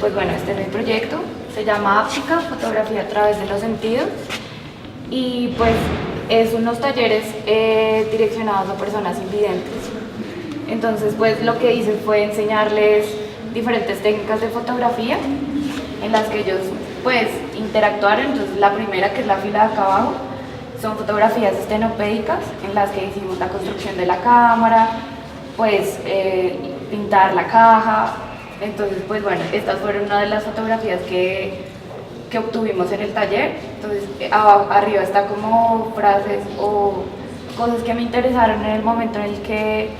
pues bueno, este es mi proyecto, se llama Áptica, fotografía a través de los sentidos, y pues es unos talleres direccionados a personas invidentes. Entonces pues lo que hice fue enseñarles diferentes técnicas de fotografía en las que ellos pues interactuaron. Entonces la primera, que es la fila de acá abajo, son fotografías estenopédicas en las que hicimos la construcción de la cámara, pues pintar la caja. Entonces pues bueno, estas fueron una de las fotografías que obtuvimos en el taller. Entonces arriba está como frases o cosas que me interesaron en el momento en el que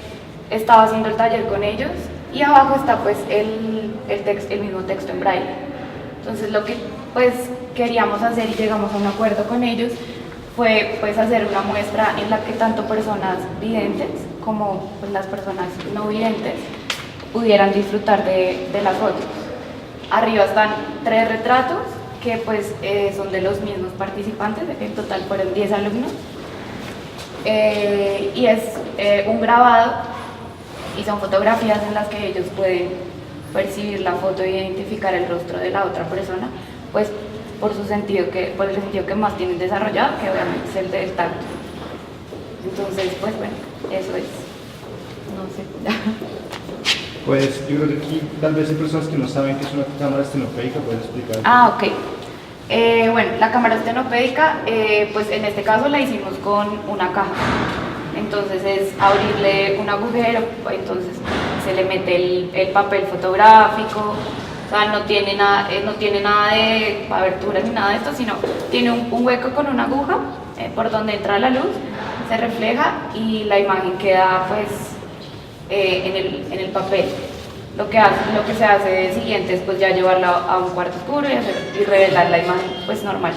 estaba haciendo el taller con ellos, y abajo está pues el mismo texto en braille. Entonces lo que pues queríamos hacer y llegamos a un acuerdo con ellos fue pues hacer una muestra en la que tanto personas videntes como pues, las personas no videntes pudieran disfrutar de las fotos. Arriba están 3 retratos que pues son de los mismos participantes, en total fueron 10 alumnos, y es un grabado y son fotografías en las que ellos pueden percibir la foto e identificar el rostro de la otra persona, pues por el sentido que más tienen desarrollado, que obviamente es el del tacto. Entonces, pues bueno, eso es. No sé. Pues yo creo que aquí tal vez hay personas que no saben qué es una cámara estenopeica, ¿puedes explicar? Ok. Bueno, la cámara estenopeica, pues en este caso la hicimos con una caja. Entonces es abrirle un agujero, entonces se le mete el papel fotográfico. O sea, no tiene nada de aberturas ni nada de esto, sino tiene un hueco con una aguja por donde entra la luz, se refleja y la imagen queda pues en el papel. Lo que se hace de siguiente es pues ya llevarla a un cuarto oscuro y revelar la imagen pues normal.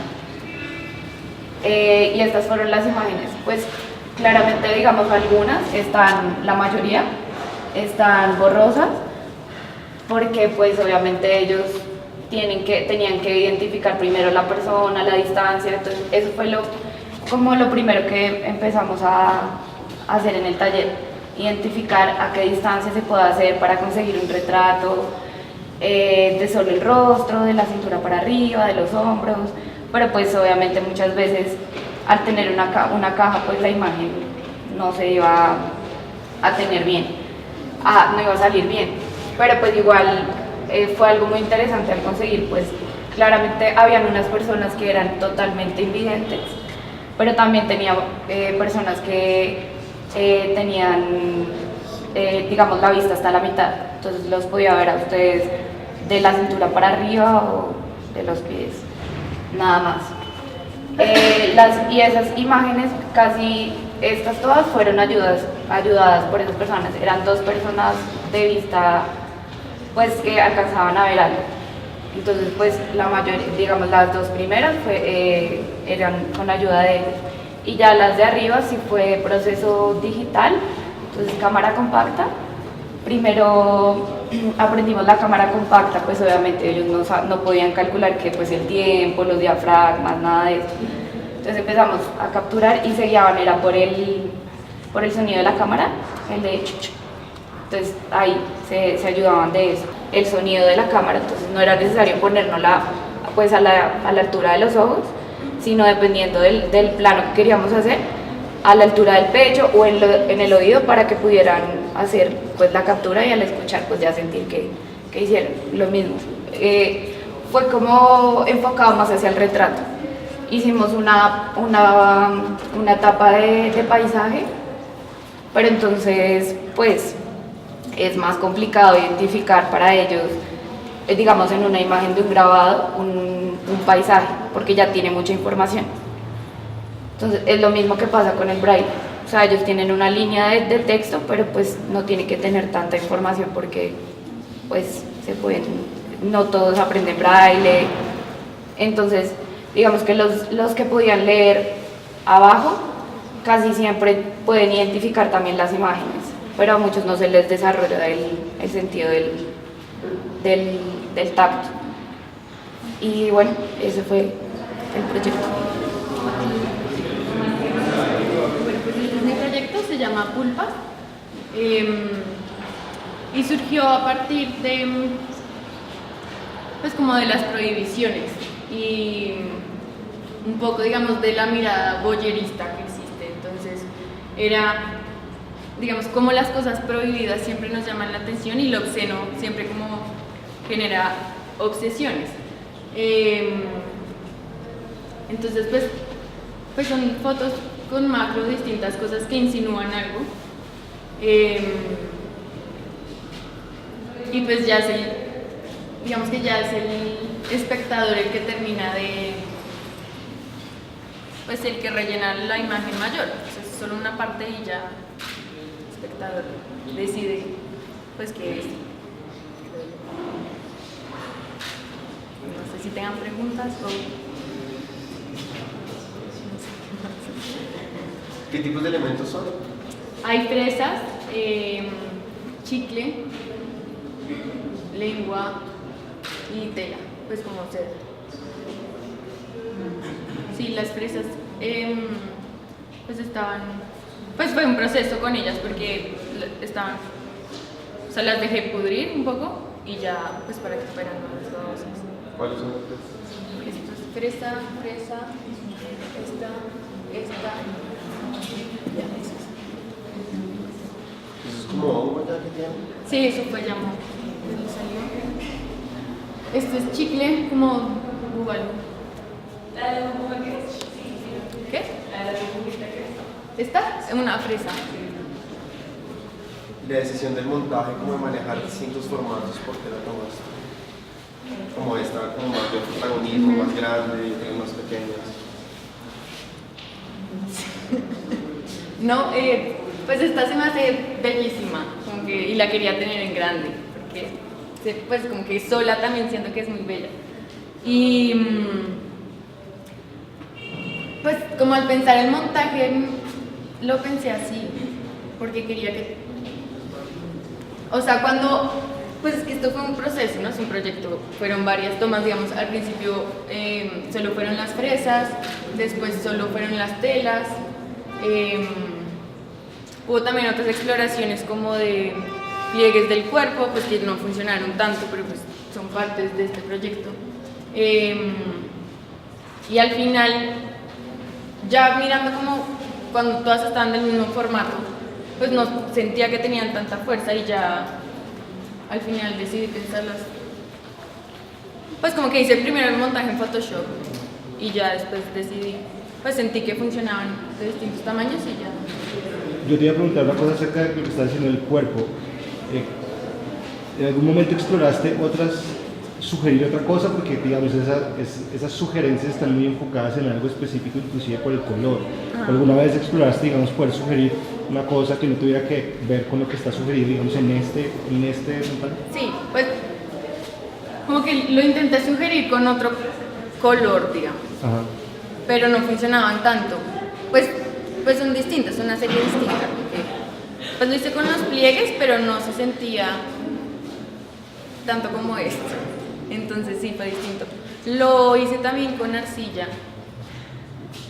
Y estas fueron las imágenes. Pues claramente, digamos, la mayoría están borrosas, porque pues obviamente ellos tenían que identificar primero la persona, la distancia. Entonces eso fue como lo primero que empezamos a hacer en el taller, identificar a qué distancia se puede hacer para conseguir un retrato de solo el rostro, de la cintura para arriba, de los hombros, pero pues obviamente muchas veces al tener una caja pues la imagen no se iba a tener bien, no iba a salir bien. Pero pues igual fue algo muy interesante al conseguir, pues claramente habían unas personas que eran totalmente invidentes, pero también tenía personas que tenían, digamos, la vista hasta la mitad, entonces los podía ver a ustedes de la cintura para arriba o de los pies, nada más. Y esas imágenes, casi estas todas fueron ayudadas por esas personas. Eran 2 personas de vista pues que alcanzaban a ver algo. Entonces pues la mayoría, digamos las 2 primeras eran con ayuda de ellos, y ya las de arriba sí fue proceso digital. Entonces cámara compacta, primero aprendimos la cámara compacta, pues obviamente ellos no podían calcular que pues el tiempo, los diafragmas, nada de eso. Entonces empezamos a capturar y se guiaban, era por el sonido de la cámara, el de chuch. Entonces ahí se ayudaban de eso, el sonido de la cámara. Entonces no era necesario ponérnosla pues a la altura de los ojos, sino dependiendo del plano que queríamos hacer, a la altura del pecho o en el oído, para que pudieran hacer pues la captura y al escuchar pues ya sentir que hicieron lo mismo. Fue como enfocado más hacia el retrato. Hicimos una etapa de paisaje, pero entonces pues es más complicado identificar para ellos, digamos, en una imagen de un grabado, un paisaje, porque ya tiene mucha información. Entonces es lo mismo que pasa con el braille. O sea, ellos tienen una línea de texto, pero pues no tiene que tener tanta información, porque pues no todos aprenden braille. Entonces digamos que los que podían leer abajo casi siempre pueden identificar también las imágenes, pero a muchos no se les desarrolla el sentido del tacto. Y bueno, ese fue el proyecto. Bueno, pues mi proyecto se llama Pulpas y surgió a partir pues como de las prohibiciones y un poco, digamos, de la mirada voyerista que existe. Entonces, era, digamos, como las cosas prohibidas siempre nos llaman la atención y lo obsceno siempre como genera obsesiones. Entonces, pues son fotos con macro, distintas cosas que insinúan algo. Y pues ya es digamos que ya es el espectador el que termina pues el que rellena la imagen mayor. Pues es solo una parte y ya el espectador decide pues qué es. No sé si tengan preguntas o... ¿Qué tipos de elementos son? Hay fresas, chicle, lengua y tela, pues como seda. Sí, las fresas pues estaban, pues fue un proceso con ellas porque estaban, o sea, las dejé pudrir un poco y ya pues para que fueran más babosas. ¿Cuáles son las fresas? Esto es fresa, esta, ya, esas. ¿Eso es como hongo ya que tiene? Sí, eso fue llamó. ¿De dónde salió? Esto es chicle, como búbalo. ¿La de la qué es? ¿Qué? ¿La de la qué es? ¿Esta? Es una fresa. La decisión del montaje, como de manejar distintos formatos, ¿por qué la tomaste? Como esta, como mayor protagonismo, más grande y otras más pequeñas. No, pues esta se me hace bellísima, como que, y la quería tener en grande, porque pues como que sola también siento que es muy bella. Y pues como al pensar el montaje lo pensé así, porque quería que, o sea, pues es que esto fue un proceso, no es un proyecto, fueron varias tomas, digamos, al principio solo fueron las fresas, después solo fueron las telas, hubo también otras exploraciones como de pliegues del cuerpo, pues que no funcionaron tanto, pero pues son partes de este proyecto. Y al final, ya mirando como cuando todas estaban del mismo formato, pues no sentía que tenían tanta fuerza y ya al final decidí pensarlas. Pues como que hice primero el montaje en Photoshop y ya después decidí, pues sentí que funcionaban de distintos tamaños y ya. Yo te iba a preguntar una cosa acerca de lo que estás haciendo en el cuerpo. ¿En algún momento exploraste sugerir otra cosa? Porque, digamos, esas sugerencias están muy enfocadas en algo específico, inclusive por el color. ¿Alguna vez exploraste, digamos, poder sugerir una cosa que no tuviera que ver con lo que está sugerido, digamos, en este montaje? Sí, pues como que lo intenté sugerir con otro color, digamos. Ajá. Pero no funcionaban tanto. Pues son distintas, una serie distinta. Pues lo hice con los pliegues, pero no se sentía tanto como esto. Entonces sí, fue distinto. Lo hice también con arcilla.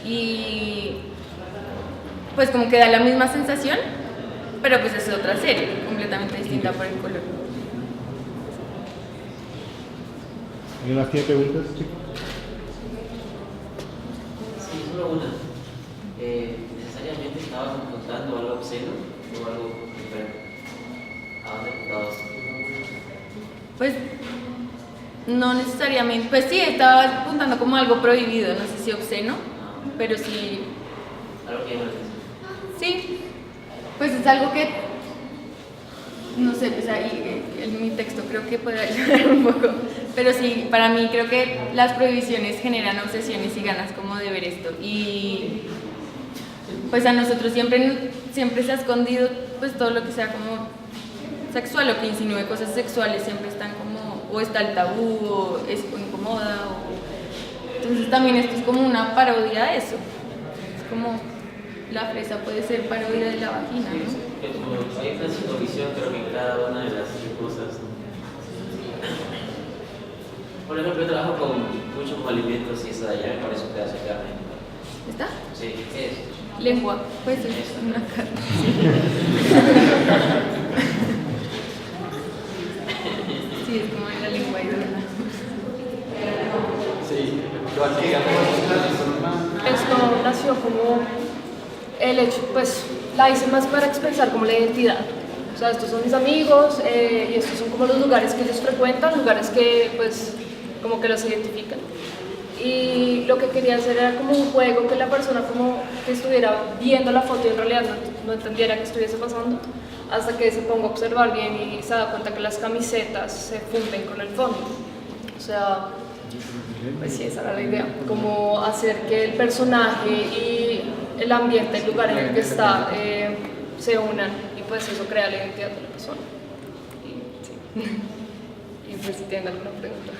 Y pues como que da la misma sensación, pero pues es otra serie, completamente distinta por el color. ¿Alguien más tiene preguntas, chicos? Sí, solo una. ¿Necesariamente estabas apuntando algo obsceno o algo diferente? ¿A dónde apuntabas? Pues no necesariamente, pues sí, estaba apuntando como algo prohibido, no sé si obsceno, pero sí. Algo que llama la atención. Sí, pues es algo que, no sé, pues ahí en mi texto creo que puede ayudar un poco, pero sí, para mí creo que las prohibiciones generan obsesiones y ganas como de ver esto, y pues a nosotros siempre se ha escondido pues todo lo que sea como sexual o que insinúe cosas sexuales, siempre están como, o está el tabú, o es incomoda, entonces también esto es como una parodia a eso, es como la fresa puede ser parodia de la vagina, ¿no? Que como hay una psinovisión, creo que en cada una de las cosas. Por ejemplo, yo trabajo con muchos alimentos y esa de allá me parece un pedazo de carne. ¿Está? Sí, ¿qué es? Lengua, pues es una carne. Sí, es como en la lengua y ¿verdad? Esto nació como el hecho, pues la hice más para expresar como la identidad. O sea, estos son mis amigos y estos son como los lugares que ellos frecuentan, lugares que pues como que los identifican. Y lo que quería hacer era como un juego que la persona como que estuviera viendo la foto y en realidad no entendiera qué estuviese pasando, hasta que se ponga a observar bien y se da cuenta que las camisetas se funden con el fondo. O sea, pues sí, esa era la idea, como hacer que el personaje y el ambiente, el lugar en el que está, se unan y pues eso crea la identidad de la persona. Y, sí. Y pues si tienen alguna pregunta.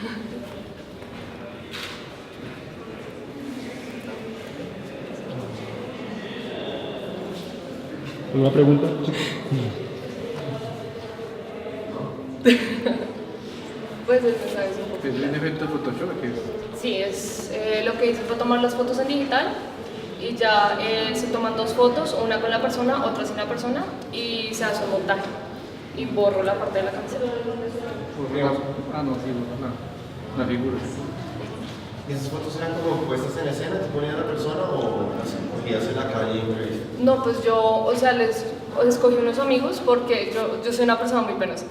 ¿Alguna pregunta? Pues el mensaje es un poco. ¿Es un efecto de Photoshop? Sí, es, lo que hice fue tomar las fotos en digital y ya se toman dos fotos, una con la persona, otra sin la persona, y se hace un montaje y borro la parte de la camiseta. La figura. ¿Y esas fotos eran como puestas en escena, te ponían a la persona o las cogías en la calle y entrevistas? No, pues yo, o sea, les escogí unos amigos porque yo soy una persona muy penosa.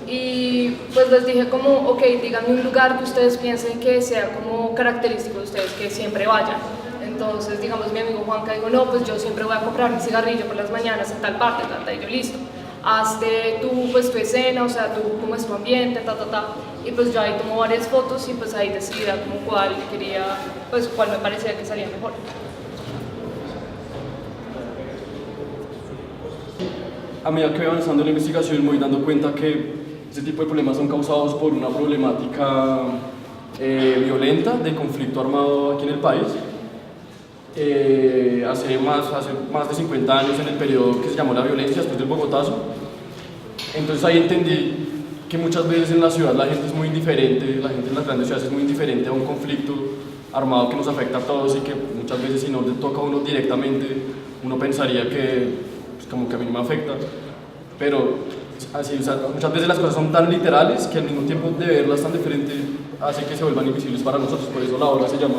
Y pues les dije como, ok, díganme un lugar que ustedes piensen que sea como característico de ustedes, que siempre vayan. Entonces, digamos, mi amigo Juanca dijo, no, pues yo siempre voy a comprar mi cigarrillo por las mañanas en tal parte, y yo listo. Hazte tú, pues tu escena, o sea, tú cómo es tu ambiente, Y pues yo ahí tomo varias fotos y pues ahí decidía como cuál quería, pues cuál me parecía que salía mejor. A medida que voy avanzando en la investigación me voy dando cuenta que ese tipo de problemas son causados por una problemática violenta de conflicto armado aquí en el país. Hace más de 50 años, en el periodo que se llamó la violencia, después del Bogotazo. Entonces ahí entendí que muchas veces en la ciudad la gente es muy indiferente, la gente en las grandes ciudades es muy indiferente a un conflicto armado que nos afecta a todos y que muchas veces si no le toca a uno directamente, uno pensaría que pues, como que a mí no me afecta, pero así, o sea, muchas veces las cosas son tan literales que al mismo tiempo de verlas tan de frente hace que se vuelvan invisibles para nosotros, por eso la obra se llama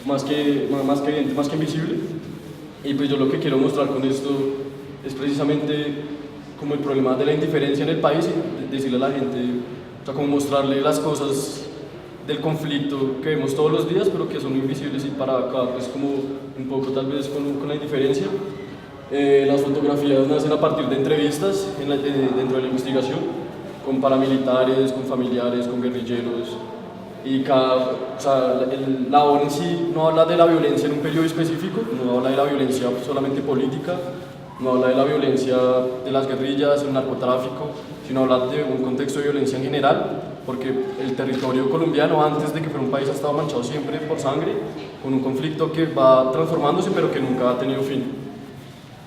más que evidente, más que invisible. Y pues yo lo que quiero mostrar con esto es precisamente como el problema de la indiferencia en el país y decirle a la gente, o sea, como mostrarle las cosas del conflicto que vemos todos los días, pero que son invisibles y para acá, pues como un poco tal vez con la indiferencia. Las fotografías nacen a partir de entrevistas dentro de la investigación, con paramilitares, con familiares, con guerrilleros. Y la obra en sí no habla de la violencia en un periodo específico, no habla de la violencia solamente política, no habla de la violencia de las guerrillas, el narcotráfico, sino habla de un contexto de violencia en general, porque el territorio colombiano, antes de que fuera un país, ha estado manchado siempre por sangre, con un conflicto que va transformándose, pero que nunca ha tenido fin.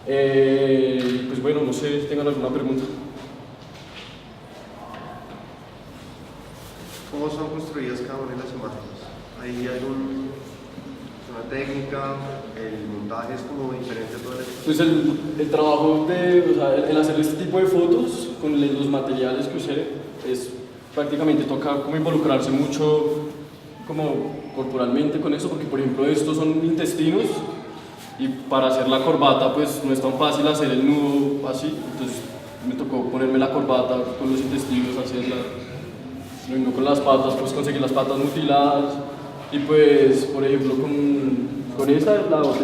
Pues bueno, no sé si tengan alguna pregunta. ¿Cómo son construidas cada una de las imágenes? ¿Hay alguna técnica? ¿El montaje es como diferente a todo el... Pues el trabajo el hacer este tipo de fotos con los materiales que usé es prácticamente toca como involucrarse mucho como corporalmente con eso, porque por ejemplo estos son intestinos y para hacer la corbata pues no es tan fácil hacer el nudo así, entonces me tocó ponerme la corbata con los intestinos, hacerla. Luego con las patas, pues conseguir las patas mutiladas y pues, por ejemplo, con esta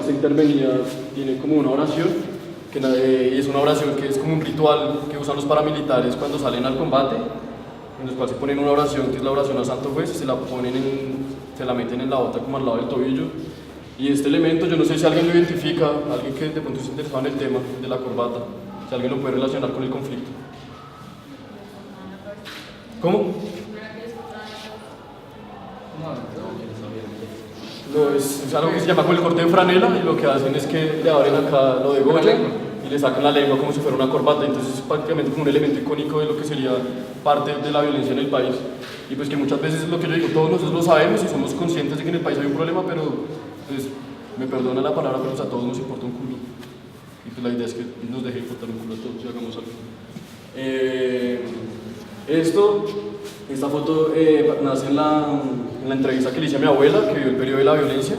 intervenida tiene como una oración, y es una oración que es como un ritual que usan los paramilitares cuando salen al combate, en los cuales se ponen una oración que es la oración a Santo Juez y se la meten en la bota como al lado del tobillo. Y este elemento, yo no sé si alguien lo identifica, alguien que de pronto se interesado en el tema de la corbata, si alguien lo puede relacionar con el conflicto. ¿Cómo? No, es algo que se llama con el corte de franela y lo que hacen es que le abren acá lo de Goya y le sacan la lengua como si fuera una corbata, entonces es prácticamente como un elemento icónico de lo que sería parte de la violencia en el país. Y pues que muchas veces es lo que yo digo, todos nosotros lo sabemos y somos conscientes de que en el país hay un problema, pero pues me perdona la palabra, pero pues, a todos nos importa un culo. Y pues la idea es que nos deje importar un culo a todos y hagamos algo. Esta foto nace en en la entrevista que le hice a mi abuela, que vivió el periodo de la violencia,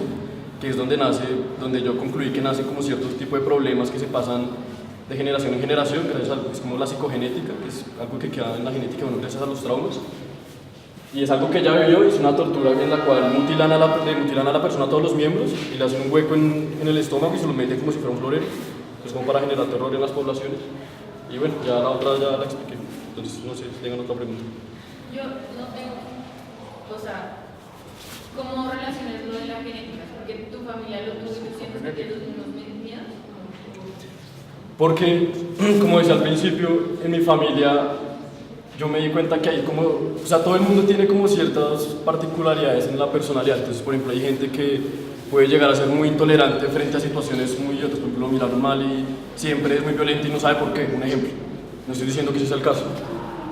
que es donde nace, donde yo concluí que nace como ciertos tipos de problemas que se pasan de generación en generación, gracias a, es como la psicogenética, que es algo que queda en la genética de uno gracias a los traumas. Y es algo que ella vivió, es una tortura en la cual le mutilan a la persona a todos los miembros y le hacen un hueco en el estómago y se lo meten como si fuera un florero, pues como para generar terror en las poblaciones. Y bueno, ya la otra ya la expliqué, entonces no sé si tengan otra pregunta. Yo no tengo, o sea, ¿cómo relacionas lo de la genética? Porque tu familia lo tuvo y tú sientes que tienes los mismos miedos. Porque, como decía al principio, en mi familia yo me di cuenta que hay como, o sea, todo el mundo tiene como ciertas particularidades en la personalidad. Entonces, por ejemplo, hay gente que puede llegar a ser muy intolerante frente a situaciones muy idiotas, por ejemplo, lo miraron mal y siempre es muy violento y no sabe por qué, un ejemplo. No estoy diciendo que ese sea el caso.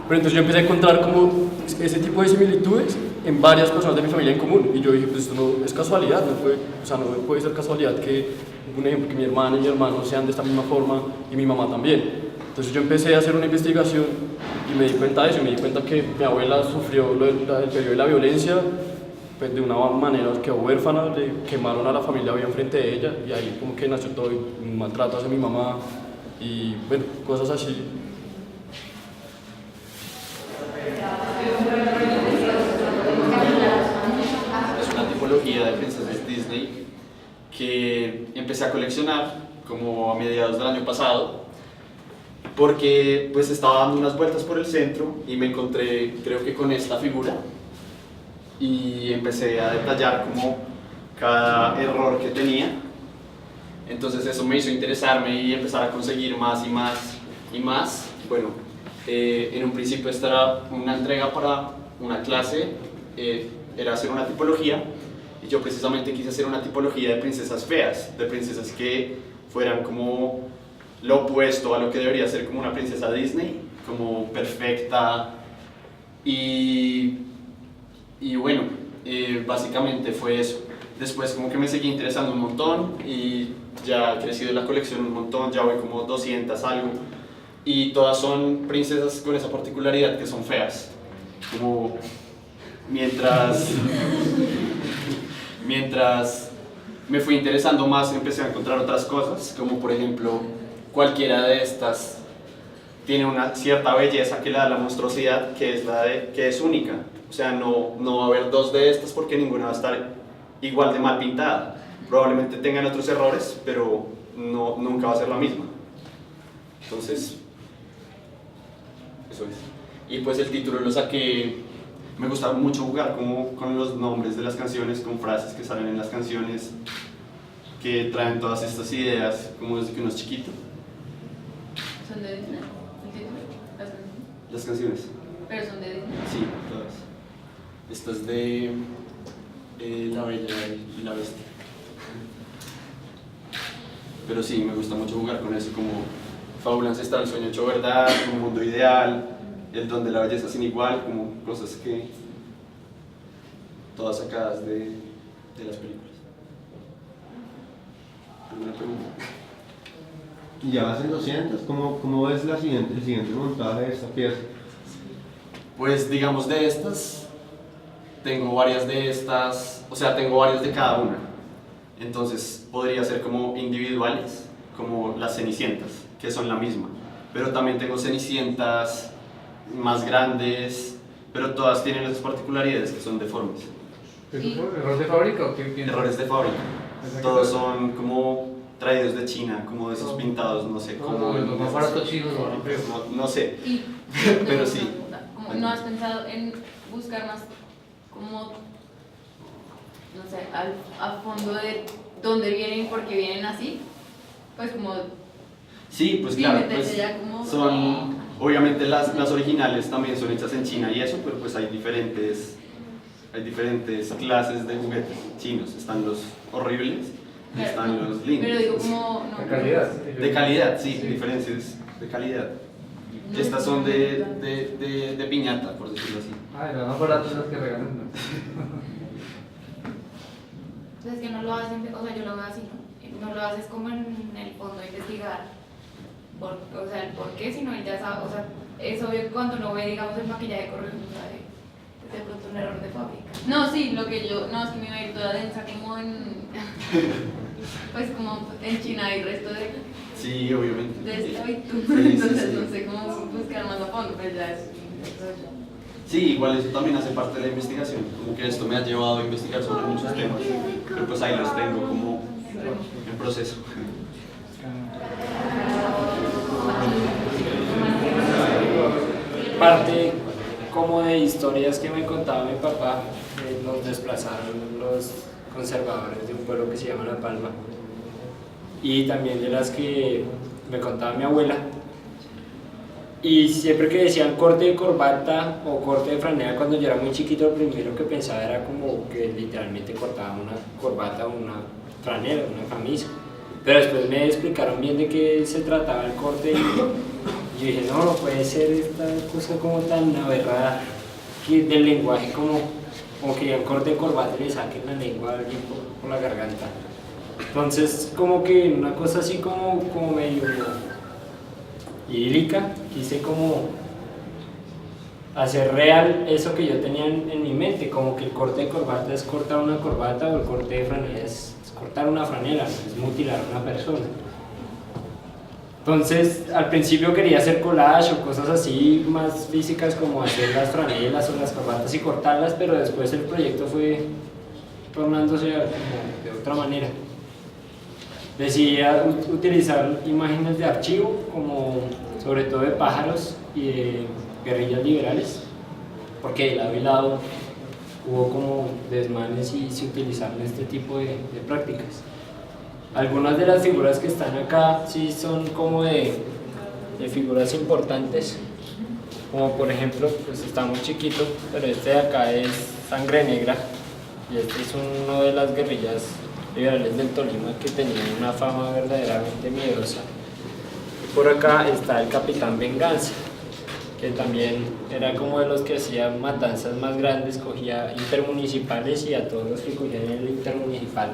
Pero entonces yo empecé a encontrar como ese tipo de similitudes en varias personas de mi familia en común. Y yo dije, pues esto no es casualidad, no puede, o sea, no puede ser casualidad que, un ejemplo, que mi hermana y mi hermano sean de esta misma forma y mi mamá también. Entonces yo empecé a hacer una investigación y me di cuenta de eso, me di cuenta que mi abuela sufrió el periodo de la violencia, pues de una manera que huérfana, le quemaron a la familia bien frente de ella y ahí como que nació todo, un maltrato hacia mi mamá y bueno, cosas así. Es una tipología de princesas Disney que empecé a coleccionar como a mediados del año pasado porque pues estaba dando unas vueltas por el centro y me encontré creo que con esta figura y empecé a detallar como cada error que tenía. Entonces eso me hizo interesarme y empezar a conseguir más y más y más. Bueno, en un principio esta era una entrega para una clase, era hacer una tipología y yo precisamente quise hacer una tipología de princesas feas, de princesas que fueran como lo opuesto a lo que debería ser como una princesa Disney, como perfecta y bueno, básicamente fue eso. Después como que me seguí interesando un montón y ya ha crecido la colección un montón, ya voy como 200 algo y todas son princesas con esa particularidad que son feas, como mientras me fui interesando más empecé a encontrar otras cosas, como por ejemplo cualquiera de estas tiene una cierta belleza que le da la monstruosidad, que es la de que es única. O sea, no va a haber dos de estas porque ninguna va a estar igual de mal pintada. Probablemente tengan otros errores, pero nunca va a ser la misma. Entonces, eso es. Y pues el título lo saqué, me gusta mucho jugar como con los nombres de las canciones, con frases que salen en las canciones, que traen todas estas ideas, como desde que uno es chiquito. ¿Son de Disney? ¿El título? Las canciones. ¿Pero son de Disney? Sí, todas. Esta es de La Bella y la Bestia. Pero sí, me gusta mucho jugar con eso, como fábula ancestral, sueño hecho verdad, un mundo ideal, el don de la belleza sin igual, como cosas que todas sacadas de las películas. ¿Alguna pregunta? Y ya vas en 200, ¿cómo ves el siguiente montaje de esta pieza? Pues digamos de estas, tengo varias de estas, o sea, tengo varias de cada una. Entonces podría ser como individuales, como las cenicientas, que son la misma. Pero también tengo cenicientas más grandes, pero todas tienen esas particularidades que son deformes. ¿Es un error de fábrica o qué piensas? Errores de fábrica. Todos son como traídos de China, como de esos pintados, no sé cómo. Los más baratos chinos, No sé, Y pero sí. ¿Cómo no has pensado en buscar más como, no sé, a fondo de dónde vienen y por qué vienen así? Pues como... Sí, pues sí, claro, meterse pues ya como... son, obviamente las originales también son hechas en China y eso, pero pues hay diferentes clases de juguetes chinos. Están los horribles y están los lindos. Pero digo como... No, de calidad. De calidad, sí, diferencias de calidad. no, Estas son de piñata, por decirlo así. Ay, las más baratas son las que regalan. ¿No? Pues es que no lo hacen, o sea, yo lo veo así, ¿no? No lo haces como en el fondo investigar, o sea, el por qué, sino él ya sabe, o sea, es obvio que cuando uno ve, digamos, el maquillaje correcto, sabe De pronto un error de fábrica. No, sí, lo que yo, no, es que me iba a ir toda densa como en, pues como en China y el resto Sí, obviamente. de esclavitud, Sí, entonces sí. no sé cómo buscar más a fondo, pero ya es Sí, igual eso también hace parte de la investigación, como que esto me ha llevado a investigar sobre muchos temas, pero pues ahí los tengo como en proceso. Parte como de historias que me contaba mi papá, nos desplazaron los conservadores de un pueblo que se llama La Palma, y también de las que me contaba mi abuela. Y siempre que decían corte de corbata o corte de franela, cuando yo era muy chiquito, lo primero que pensaba era como que literalmente cortaban una corbata o una franela, una camisa. Pero después me explicaron bien de qué se trataba el corte y yo dije, no, no puede ser esta cosa como tan aberrada que del lenguaje, como que el corte de corbata y le saquen la lengua a alguien por la garganta. Entonces, como que una cosa así como medio idílica, quise como hacer real eso que yo tenía en mi mente, como que el corte de corbata es cortar una corbata o el corte de franela es cortar una franela, no es mutilar a una persona. Entonces, al principio quería hacer collage o cosas así más físicas como hacer las franelas o las corbatas y cortarlas, pero después el proyecto fue tornándose como de otra manera. Decidí utilizar imágenes de archivo, como sobre todo de pájaros y de guerrillas liberales, porque de lado y lado hubo como desmanes y se utilizaron este tipo de prácticas. Algunas de las figuras que están acá sí son como de figuras importantes, como por ejemplo, pues está muy chiquito, pero este de acá es Sangre Negra, y este es uno de las guerrillas liberales del Tolima que tenían una fama verdaderamente miedosa. Y por acá está el Capitán Venganza, que también era como de los que hacían matanzas más grandes, cogía intermunicipales y a todos los que cogían el intermunicipal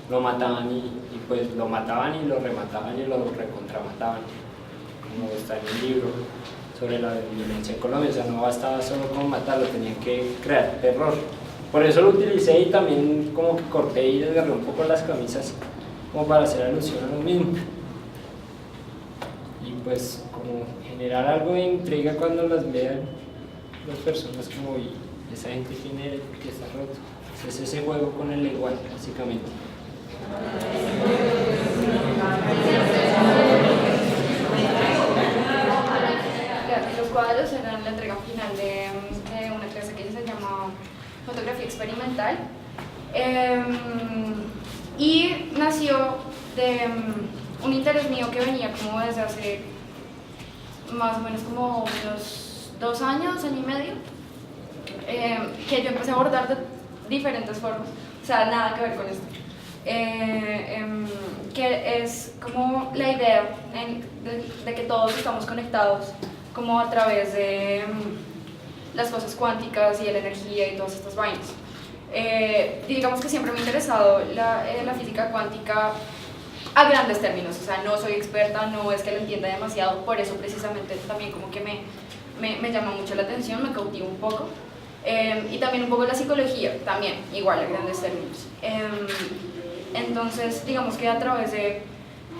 lo mataban y pues lo mataban y lo remataban y lo recontramataban, como está en el libro sobre la violencia en Colombia. O sea, no bastaba solo con matarlo, tenían que crear terror. Por eso lo utilicé y también como que corté y desgarré un poco las camisas como para hacer alusión a lo mismo. Y pues como generar algo de intriga cuando las vean las personas, como y esa gente quién era, porque está roto. Es ese juego con el lenguaje, básicamente. Los cuadros eran la entrega final de una clase que se llama Fotografía Experimental, y nació de un interés mío que venía como desde hace más o menos como unos 2 años, año y medio, que yo empecé a abordar de diferentes formas, o sea, nada que ver con esto. Que es como la idea de que todos estamos conectados como a través de las cosas cuánticas y de la energía y todas estas vainas. Digamos que siempre me ha interesado la física cuántica a grandes términos, o sea, no soy experta, no es que lo entienda demasiado, por eso precisamente también como que me llama mucho la atención, me cautiva un poco. Y también un poco la psicología, también, igual a grandes términos. Entonces, digamos que a través de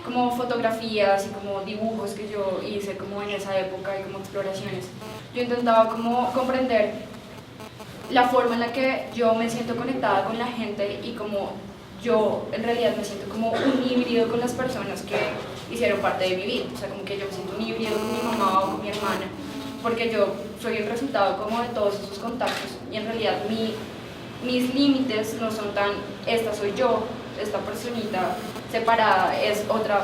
como fotografías y como dibujos que yo hice como en esa época y como exploraciones, yo intentaba como comprender la forma en la que yo me siento conectada con la gente y como yo en realidad me siento como un híbrido con las personas que hicieron parte de mi vida, o sea, como que yo me siento un híbrido con mi mamá o con mi hermana, porque yo soy el resultado como de todos esos contactos y en realidad mis límites no son tan, esta soy yo, esta personita separada es otra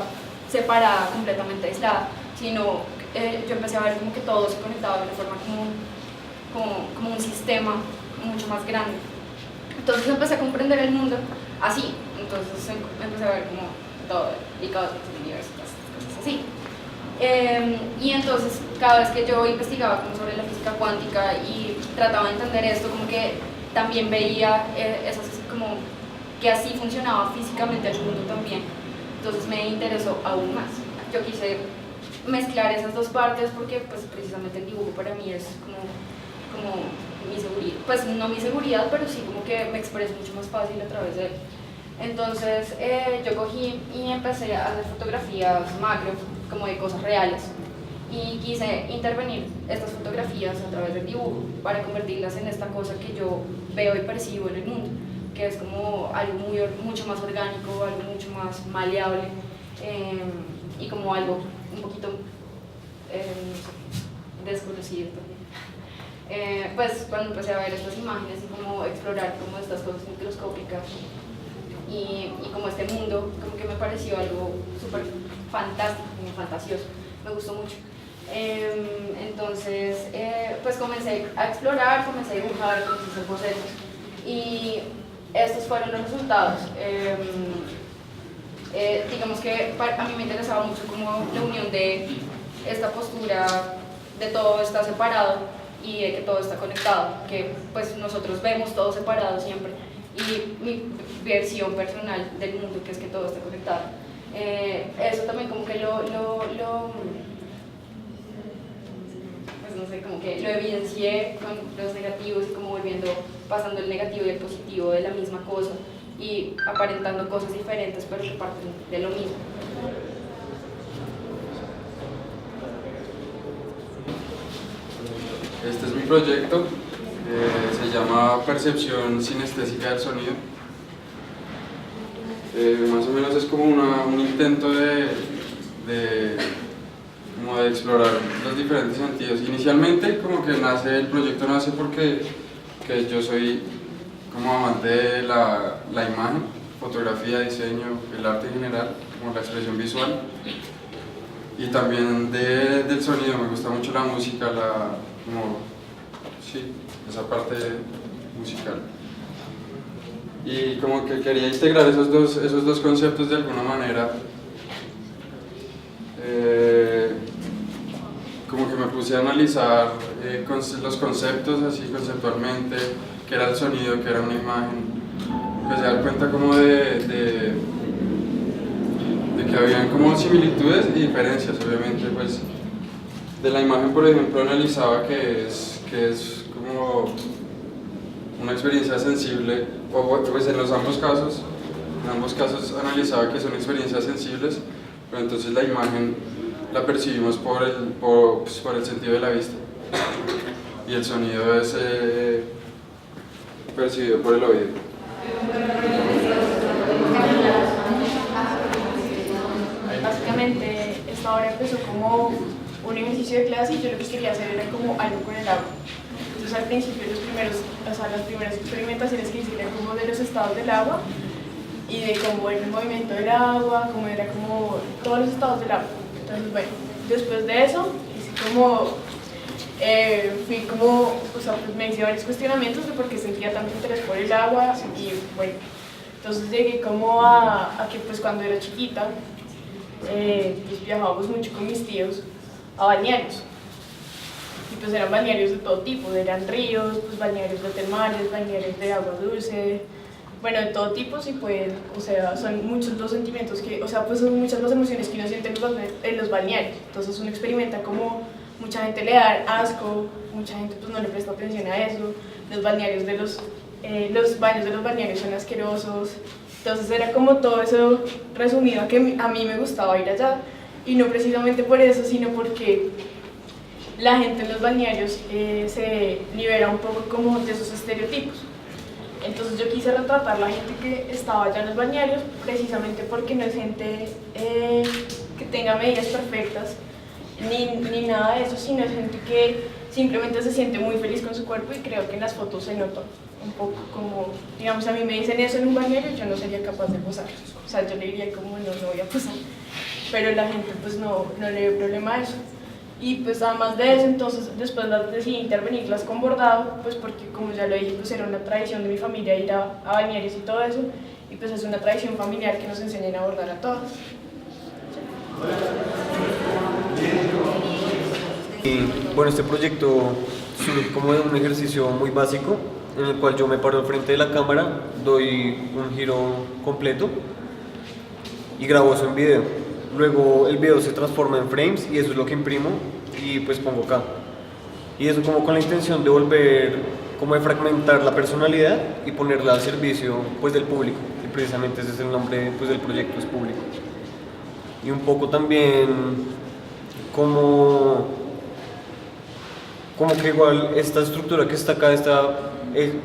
separada, completamente aislada, sino yo empecé a ver como que todo se conectaba de una forma como un sistema mucho más grande. Entonces empecé a comprender el mundo así, entonces empecé a ver como todo, y cada el universo, cosas así. Y entonces cada vez que yo investigaba como sobre la física cuántica y trataba de entender esto, como que también veía esas como que así funcionaba físicamente el mundo también, entonces me interesó aún más. Yo quise mezclar esas dos partes porque pues precisamente el dibujo para mí es como como mi seguridad, pues no mi seguridad, pero sí como que me expreso mucho más fácil a través de él. Entonces yo cogí y empecé a hacer fotografías macro, como de cosas reales, y quise intervenir estas fotografías a través del dibujo para convertirlas en esta cosa que yo veo y percibo en el mundo, que es como algo mucho más orgánico, algo mucho más maleable, y como algo un poquito desconocido también. Pues cuando empecé a ver estas imágenes y como explorar como estas cosas microscópicas y como este mundo, como que me pareció algo súper fantástico, muy fantasioso, me gustó mucho. Entonces pues comencé a explorar, comencé a dibujar, comencé a hacer bocetos y estos fueron los resultados. Digamos que a mí me interesaba mucho como la unión de esta postura de todo está separado y de que todo está conectado, que pues nosotros vemos todo separado siempre, y mi versión personal del mundo, que es que todo está conectado. Eso también como que pues no sé, como que lo evidencié con los negativos y como pasando el negativo y el positivo de la misma cosa y aparentando cosas diferentes pero que parten de lo mismo. Este es mi proyecto, se llama Percepción Sinestésica del Sonido. Más o menos es como un intento de explorar los diferentes sentidos. Inicialmente como que el proyecto nace porque yo soy como amante de la imagen, fotografía, diseño, el arte en general, como la expresión visual, y también del sonido. Me gusta mucho la música, esa parte musical. Y como que quería integrar esos dos conceptos de alguna manera. Como que me puse a analizar los conceptos así conceptualmente, qué era el sonido, qué era una imagen. Empecé a dar cuenta como de que habían como similitudes y diferencias, obviamente. Pues de la imagen, por ejemplo, analizaba que es como una experiencia sensible, pues en ambos casos analizaba que son experiencias sensibles, pero entonces la imagen la percibimos por el sentido de la vista y el sonido es percibido por el oído. Básicamente esta obra empezó como un ejercicio de clase y yo lo que quería hacer era como algo con el agua. Entonces al principio las primeras experimentaciones que hice eran como de los estados del agua y de cómo era el movimiento del agua, cómo era como todos los estados del agua. Entonces bueno, después de eso pues me hice varios cuestionamientos de por qué sentía tanto interés por el agua y bueno, entonces llegué como a que pues cuando era chiquita pues viajábamos mucho con mis tíos a balnearios. Y pues eran balnearios de todo tipo, eran ríos, pues balnearios de termales, balnearios de agua dulce, bueno, de todo tipo, sí, pues, o sea, son muchos los sentimientos pues son muchas las emociones que uno siente en los balnearios. Entonces uno experimenta como mucha gente le da asco, mucha gente pues no le presta atención a eso, los baños de los balnearios son asquerosos. Entonces era como todo eso resumido a que a mí me gustaba ir allá, y no precisamente por eso, sino porque la gente en los balnearios se libera un poco como de esos estereotipos. Entonces yo quise retratar la gente que estaba allá en los balnearios, precisamente porque no es gente que tenga medidas perfectas, ni nada de eso, sino es gente que simplemente se siente muy feliz con su cuerpo, y creo que en las fotos se nota un poco como, digamos, a mí me dicen eso en un balneario, yo no sería capaz de posar, o sea, yo le diría como no voy a posar, pero la gente pues no le ve problema a eso. Y pues además de eso, entonces después decidí intervenirlas con bordado, pues porque como ya lo dije, pues era una tradición de mi familia ir a balnearios y todo eso, y pues es una tradición familiar que nos enseñan a bordar a todas. Y bueno, este proyecto surge como de un ejercicio muy básico, en el cual yo me paro al frente de la cámara, doy un giro completo y grabo eso en video. Luego el video se transforma en frames y eso es lo que imprimo y pues pongo acá. Y eso como con la intención de volver, como de fragmentar la personalidad y ponerla al servicio pues del público. Y precisamente ese es el nombre pues del proyecto, es público. Y un poco también como que igual esta estructura que está acá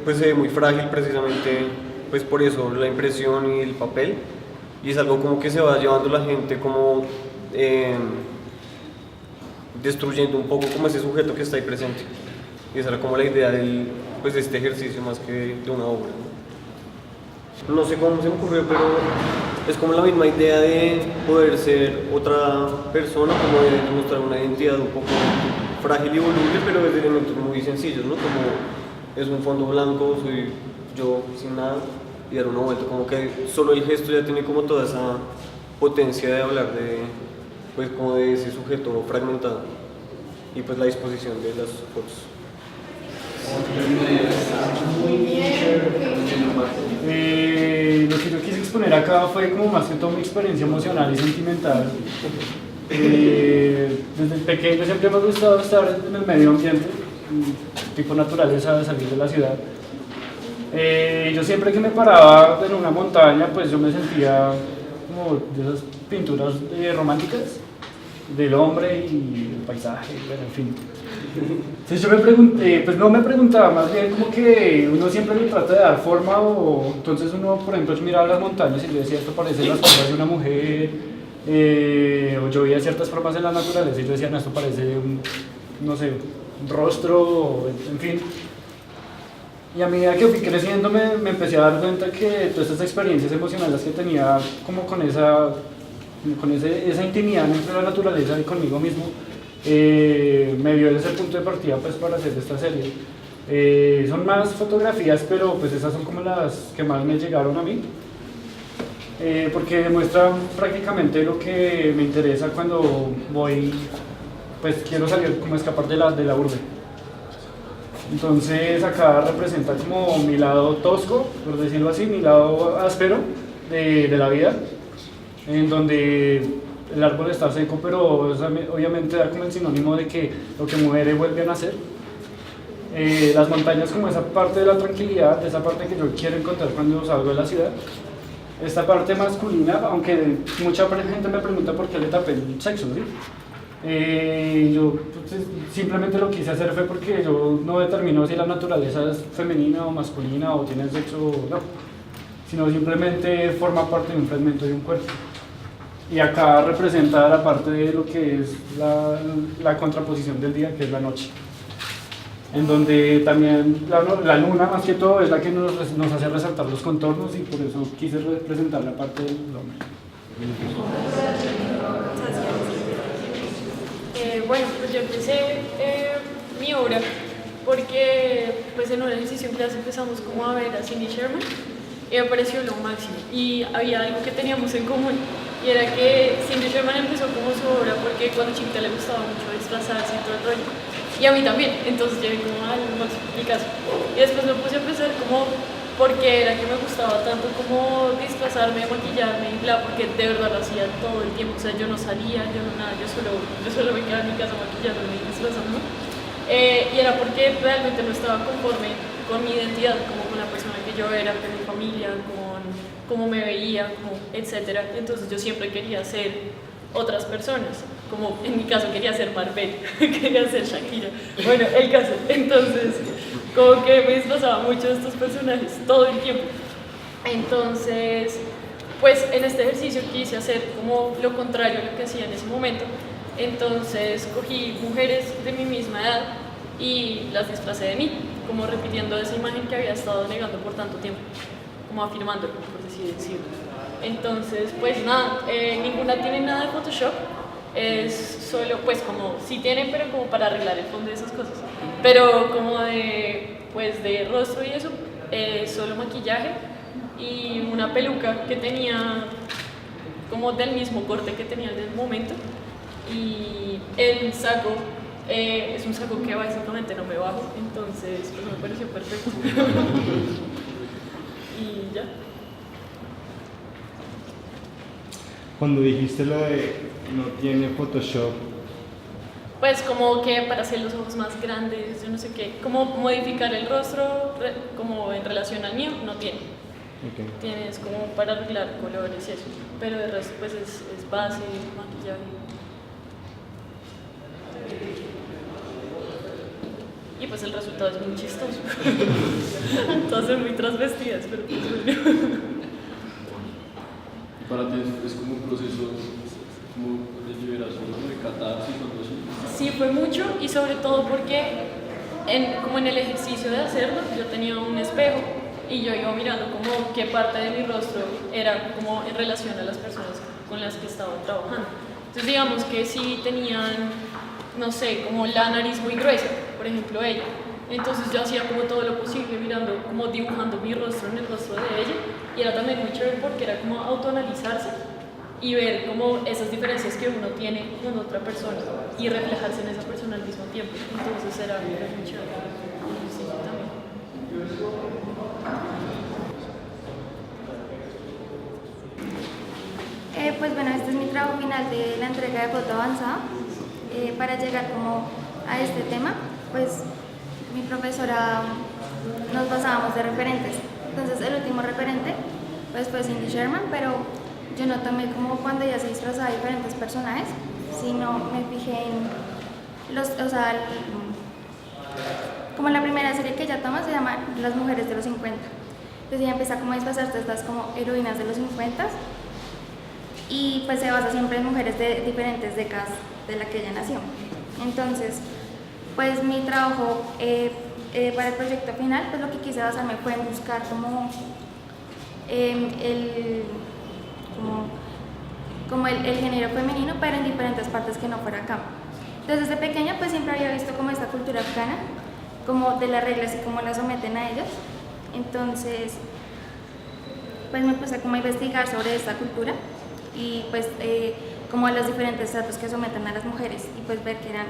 pues se ve muy frágil precisamente pues por eso la impresión y el papel, y es algo como que se va llevando la gente como destruyendo un poco como ese sujeto que está ahí presente, y esa era como la idea pues de este ejercicio más que de una obra. No sé cómo se me ocurrió, pero es como la misma idea de poder ser otra persona, como de demostrar una identidad un poco frágil y voluble, pero desde elementos muy sencillos, ¿no? Como es un fondo blanco, soy yo sin nada, y dar una vuelta, como que solo el gesto ya tiene como toda esa potencia de hablar pues como de ese sujeto fragmentado, y pues la disposición de las fotos. Lo que yo quise exponer acá fue como más que todo mi experiencia emocional y sentimental. Desde pequeño siempre me ha gustado estar en el medio ambiente, tipo naturaleza, de salir de la ciudad. Yo siempre que me paraba en una montaña, pues yo me sentía como de esas pinturas románticas del hombre y el paisaje, bueno, en fin. Entonces yo me pregunté, pues no me preguntaba, más bien como que uno siempre le trata de dar forma, o entonces uno, por ejemplo, miraba las montañas y yo decía, esto parece las formas de una mujer, o yo veía ciertas formas en la naturaleza y yo decía, no, esto parece no sé, un rostro, en fin. Y a medida que fui creciendo me empecé a dar cuenta que todas estas experiencias emocionales que tenía como con esa intimidad entre la naturaleza y conmigo mismo, me dio ese punto de partida pues para hacer esta serie. Son más fotografías, pero pues esas son como las que más me llegaron a mí, porque demuestran prácticamente lo que me interesa cuando voy, pues quiero salir, como escapar de la urbe. Entonces acá representa como mi lado tosco, por decirlo así, mi lado áspero de la vida, en donde el árbol está seco, pero obviamente da como el sinónimo de que lo que muere vuelve a nacer. Las montañas como esa parte de la tranquilidad, esa parte que yo quiero encontrar cuando salgo de la ciudad. Esta parte masculina, aunque mucha gente me pregunta por qué le tapé el sexo, ¿sí? Yo pues, simplemente lo quise hacer fue porque yo no determino si la naturaleza es femenina o masculina o tiene sexo o no, sino simplemente forma parte de un fragmento de un cuerpo. Y acá representa la parte de lo que es la contraposición del día, que es la noche, en donde también la luna más que todo es la que nos hace resaltar los contornos, y por eso quise representar la parte del hombre. Bueno, pues yo empecé mi obra porque pues en un ejercicio en clase empezamos como a ver a Cindy Sherman y me pareció lo máximo, y había algo que teníamos en común, y era que Cindy Sherman empezó como su obra porque cuando chiquita le gustaba mucho disfrazarse y todo el rollo, y a mí también, entonces yo vi como al máximo Picasso, y después me puse a pensar como porque era que me gustaba tanto como disfrazarme, maquillarme y bla, porque de verdad lo hacía todo el tiempo, o sea, yo no salía, yo no nada, yo solo me quedaba en mi casa maquillándome y disfrazándome, y era porque realmente no estaba conforme con mi identidad, como con la persona que yo era, con mi familia, con cómo me veía, como etcétera. Entonces yo siempre quería ser otras personas, como en mi caso quería ser Marvel, quería ser Shakira, bueno, el caso, entonces como que me disfrazaba mucho de estos personajes todo el tiempo. Entonces, pues en este ejercicio quise hacer como lo contrario a lo que hacía en ese momento. Entonces cogí mujeres de mi misma edad y las disfracé de mí, como repitiendo esa imagen que había estado negando por tanto tiempo, como afirmándolo, por así decirlo. Entonces, pues nada, ninguna tiene nada de Photoshop, es solo, pues como sí tienen, pero como para arreglar el fondo de esas cosas, pero como pues de rostro y eso, solo maquillaje y una peluca que tenía como del mismo corte que tenía en el momento, y el saco es un saco que básicamente no me bajo, entonces pues me pareció perfecto. Y ya. Cuando dijiste lo de no tiene Photoshop, pues como que para hacer los ojos más grandes, yo no sé qué, como modificar el rostro como en relación al mío, no tiene. Okay. Tienes como para arreglar colores y eso, pero el resto pues es base, maquillaje. Y pues el resultado es muy chistoso. Todas son muy transvestidas, pero pues bueno. ¿Y para ti es como un proceso como de liberación, de catarsis o algo así? Sí, fue mucho y sobre todo porque como en el ejercicio de hacerlo yo tenía un espejo y yo iba mirando como qué parte de mi rostro era como en relación a las personas con las que estaba trabajando. Entonces digamos que si tenían, no sé, como la nariz muy gruesa, por ejemplo ella, entonces yo hacía como todo lo posible mirando, como dibujando mi rostro en el rostro de ella y era también muy chévere porque era como autoanalizarse y ver como esas diferencias que uno tiene con otra persona y reflejarse en esa persona al mismo tiempo. Entonces era muy chévere. Sí, también. Pues bueno, este es mi trabajo final de la entrega de foto avanzada. Para llegar como a este tema, pues mi profesora nos basábamos de referentes. Entonces el último referente pues fue Cindy Sherman, pero yo no tomé como cuando ella se disfrazaba de diferentes personajes, sino me fijé en los, o sea, como la primera serie que ella toma se llama Las mujeres de los 50. Entonces ella empieza como a disfrazarse de estas como heroínas de los 50 y pues se basa siempre en mujeres de diferentes décadas de la que ella nació. Entonces, pues mi trabajo para el proyecto final, pues lo que quise basarme fue en buscar como el género femenino, pero en diferentes partes que no fuera campo. Entonces desde pequeña pues siempre había visto como esta cultura afgana, como de las reglas y cómo las someten a ellas. Entonces pues me puse como a investigar sobre esta cultura y pues como los diferentes tratos que someten a las mujeres y pues ver que eran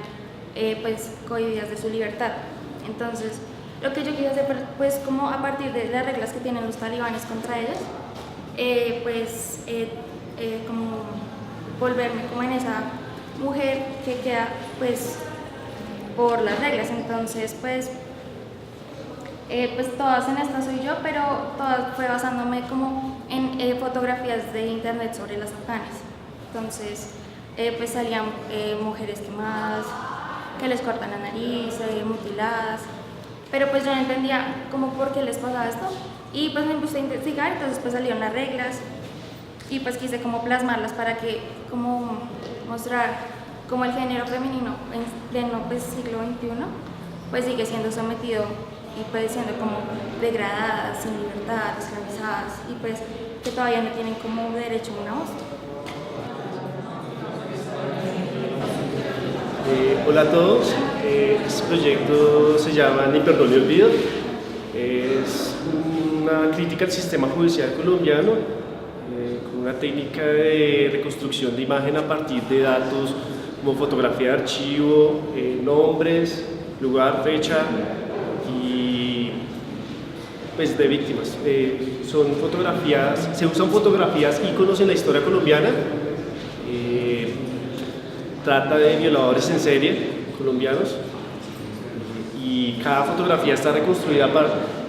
pues cohibidas de su libertad. Entonces lo que yo quise hacer pues como a partir de las reglas que tienen los talibanes contra ellas, como volverme como en esa mujer que queda pues por las reglas. Entonces pues todas en esta soy yo, pero todas fue basándome como en fotografías de internet sobre las afganas. Entonces pues salían mujeres quemadas, que les cortan la nariz, mutiladas, pero pues yo no entendía como por qué les pasaba esto y pues me puse a investigar. Entonces pues salieron las reglas y pues quise como plasmarlas para que como mostrar como el género femenino en pleno pues siglo XXI pues sigue siendo sometido y pues siendo como degradadas, sin libertad, esclavizadas y pues que todavía no tienen como derecho a una voz. Hola a todos, este proyecto se llama Ni perdón ni olvido. Es una crítica al sistema judicial colombiano con una técnica de reconstrucción de imagen a partir de datos como fotografía de archivo, nombres, lugar, fecha y pues de víctimas. Son fotografías, se usan fotografías íconos en la historia colombiana. Trata de violadores en serie colombianos y cada fotografía está reconstruida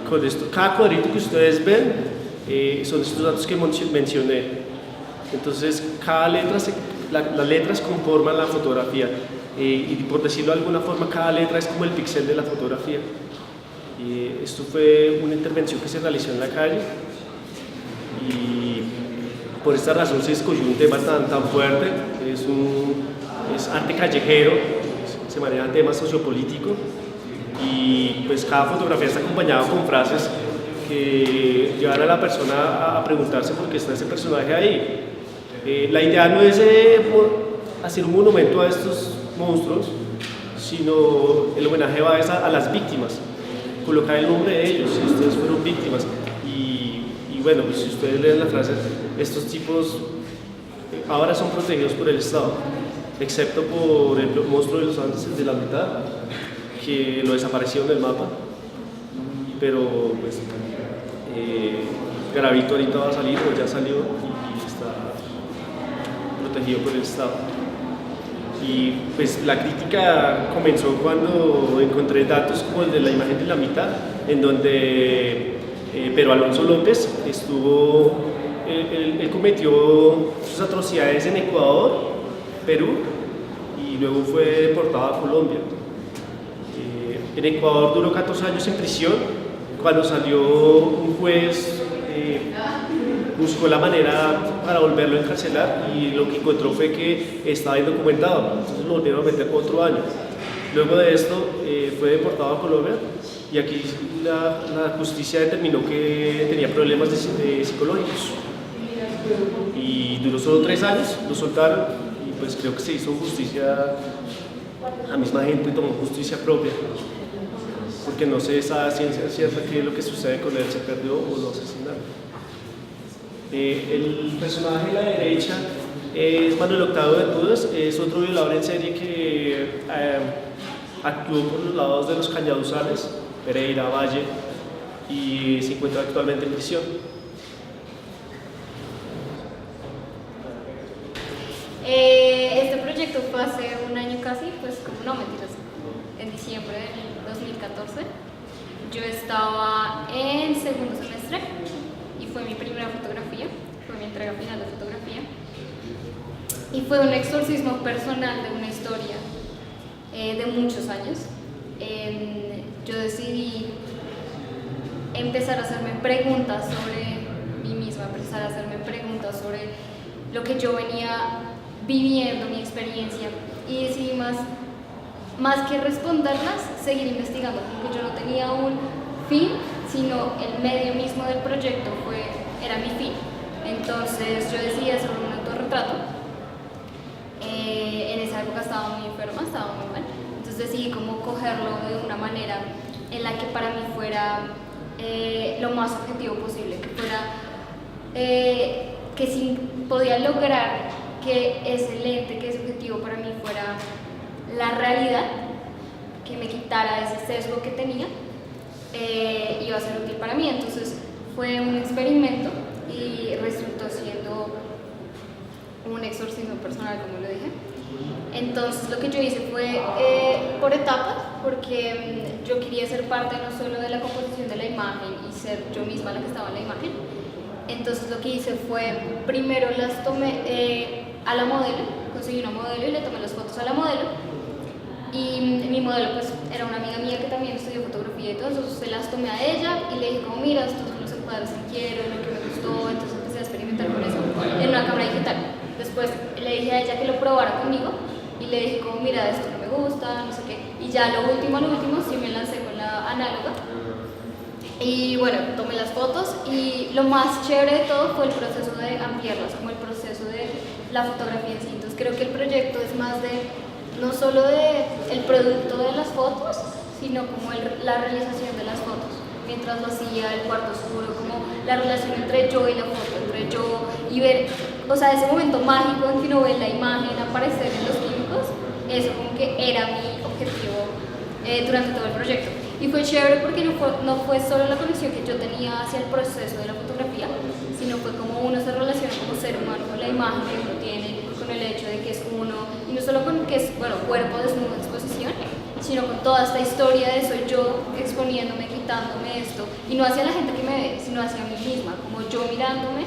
con esto. Cada cuadrito que ustedes ven son estos datos que mencioné. Entonces cada letra, las letras conforman la fotografía y por decirlo de alguna forma cada letra es como el píxel de la fotografía. Esto fue una intervención que se realizó en la calle y por esta razón se escogió un tema tan fuerte. Es arte callejero, se maneja temas sociopolíticos y pues cada fotografía está acompañada con frases que llevan a la persona a preguntarse por qué está ese personaje ahí. La idea no es hacer un monumento a estos monstruos, sino el homenaje va a las víctimas, colocar el nombre de ellos, si ustedes fueron víctimas. Y bueno, pues si ustedes leen la frase, estos tipos ahora son protegidos por el Estado, excepto por el monstruo de los Andes de la mitad, que lo desapareció del mapa, pero pues Garavito ahorita va a salir o ya salió y está protegido por el Estado. Y pues la crítica comenzó cuando encontré datos como el de la imagen de la mitad, en donde Pedro Alonso López él cometió sus atrocidades en Ecuador, Perú, y luego fue deportado a Colombia. En Ecuador duró 14 años en prisión. Cuando salió, un juez buscó la manera para volverlo a encarcelar y lo que encontró fue que estaba indocumentado, entonces lo volvieron a meter otro año. Luego de esto fue deportado a Colombia y aquí la justicia determinó que tenía problemas psicológicos y duró solo 3 años, lo soltaron y pues creo que se hizo justicia, la misma gente tomó justicia propia, porque no sé esa ciencia cierta qué es lo que sucede con él, se perdió o lo asesinaron. El personaje de la derecha es Manuel Octavio Bermúdez, es otro violador en serie que actuó por los lados de los Cañaduzales, Pereira, Valle, y se encuentra actualmente en prisión. Este proyecto fue hace un año casi, pues como no, mentiras, en diciembre del 2014. Yo estaba en segundo semestre y fue mi primera fotografía, fue mi entrega final de fotografía. Y fue un exorcismo personal de una historia de muchos años. Yo decidí empezar a hacerme preguntas sobre mí misma, empezar a hacerme preguntas sobre lo que yo venía viviendo, mi experiencia, y decidí más que responderlas, seguir investigando, porque yo no tenía un fin, sino el medio mismo del proyecto era mi fin. Entonces yo decidí hacer un autorretrato. En esa época estaba muy enferma, estaba muy mal, entonces decidí como cogerlo de una manera en la que para mí fuera lo más objetivo posible, que fuera que si podía lograr que ese lente, que ese objetivo para mí fuera la realidad, que me quitara ese sesgo que tenía, iba a ser útil para mí. Entonces fue un experimento y resultó siendo un exorcismo personal, como lo dije. Entonces lo que yo hice fue por etapas, porque yo quería ser parte no solo de la composición de la imagen y ser yo misma la que estaba en la imagen. Entonces lo que hice fue, primero las tomé a la modelo, conseguí una modelo y le tomé las fotos a la modelo. Y mi modelo pues era una amiga mía que también estudió fotografía y todo, entonces se las tomé a ella y le dije como, mira, estos son los encuadres que quiero, lo que me gustó, entonces empecé a experimentar con eso en una cámara digital. Después le dije a ella que lo probara conmigo y le dije como, mira, esto no me gusta, no sé qué, y ya lo último sí me lancé con la análoga. Y bueno, tomé las fotos y lo más chévere de todo fue el proceso de ampliarlas, como el proceso de la fotografía en sí. Entonces creo que el proyecto es más de, no solo de el producto de las fotos, sino como la realización de las fotos. Mientras lo hacía, el cuarto oscuro, como la relación entre yo y la foto, entre yo y ver, o sea, ese momento mágico en que uno ve la imagen aparecer en los químicos, eso como que era mi objetivo durante todo el proyecto. Y fue chévere porque no fue solo la conexión que yo tenía hacia el proceso de la fotografía, sino fue como uno se relaciona como ser humano con la imagen que uno tiene, con el hecho de que es uno, y no solo con que es, bueno, cuerpo desnudo, exposición, sino con toda esta historia de soy yo exponiéndome, quitándome esto, y no hacia la gente que me ve, sino hacia mí misma, como yo mirándome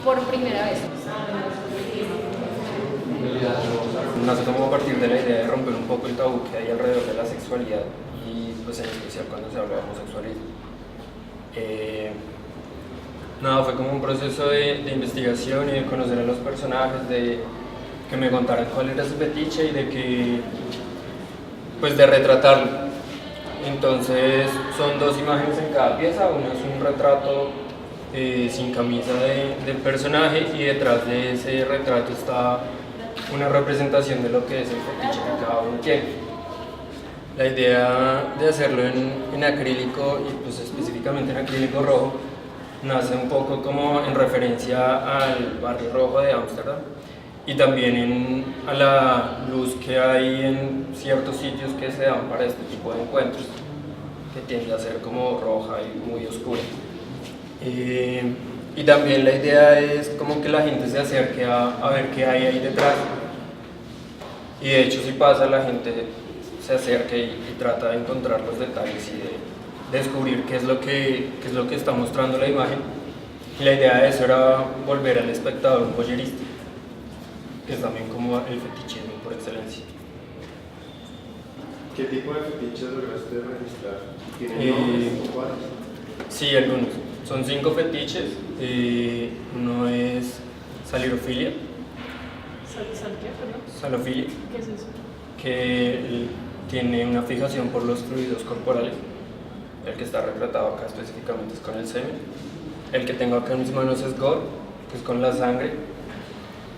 por primera vez. Nace como a partir de la idea de romper un poco el tabú que hay alrededor de la sexualidad y pues en especial cuando se habla de homosexualismo. Nada, fue como un proceso de investigación y de conocer a los personajes, de que me contaran cuál era su fetiche y de que, pues de retratarlo. Entonces son 2 imágenes en cada pieza, uno es un retrato sin camisa del personaje y detrás de ese retrato está una representación de lo que es el fetiche que cada uno tiene. La idea de hacerlo en acrílico y pues específicamente en acrílico rojo nace un poco como en referencia al barrio rojo de Ámsterdam y también a la luz que hay en ciertos sitios que se dan para este tipo de encuentros, que tiende a ser como roja y muy oscura. Y también la idea es como que la gente se acerque a ver qué hay ahí detrás. Y de hecho si pasa, la gente se acerca y trata de encontrar los detalles y de descubrir qué es lo que está mostrando la imagen. Y la idea de eso era volver al espectador un voyerista, que es también como el fetichismo por excelencia. ¿Qué tipo de fetiches lograste registrar? ¿Tienen nombres o cuáles? Sí, algunos. Son 5 fetiches. Uno es salirofilia. Salofilia. ¿Qué es eso? Que tiene una fijación por los fluidos corporales. El que está retratado acá específicamente es con el semen. El que tengo acá en mis manos es gore, que es con la sangre.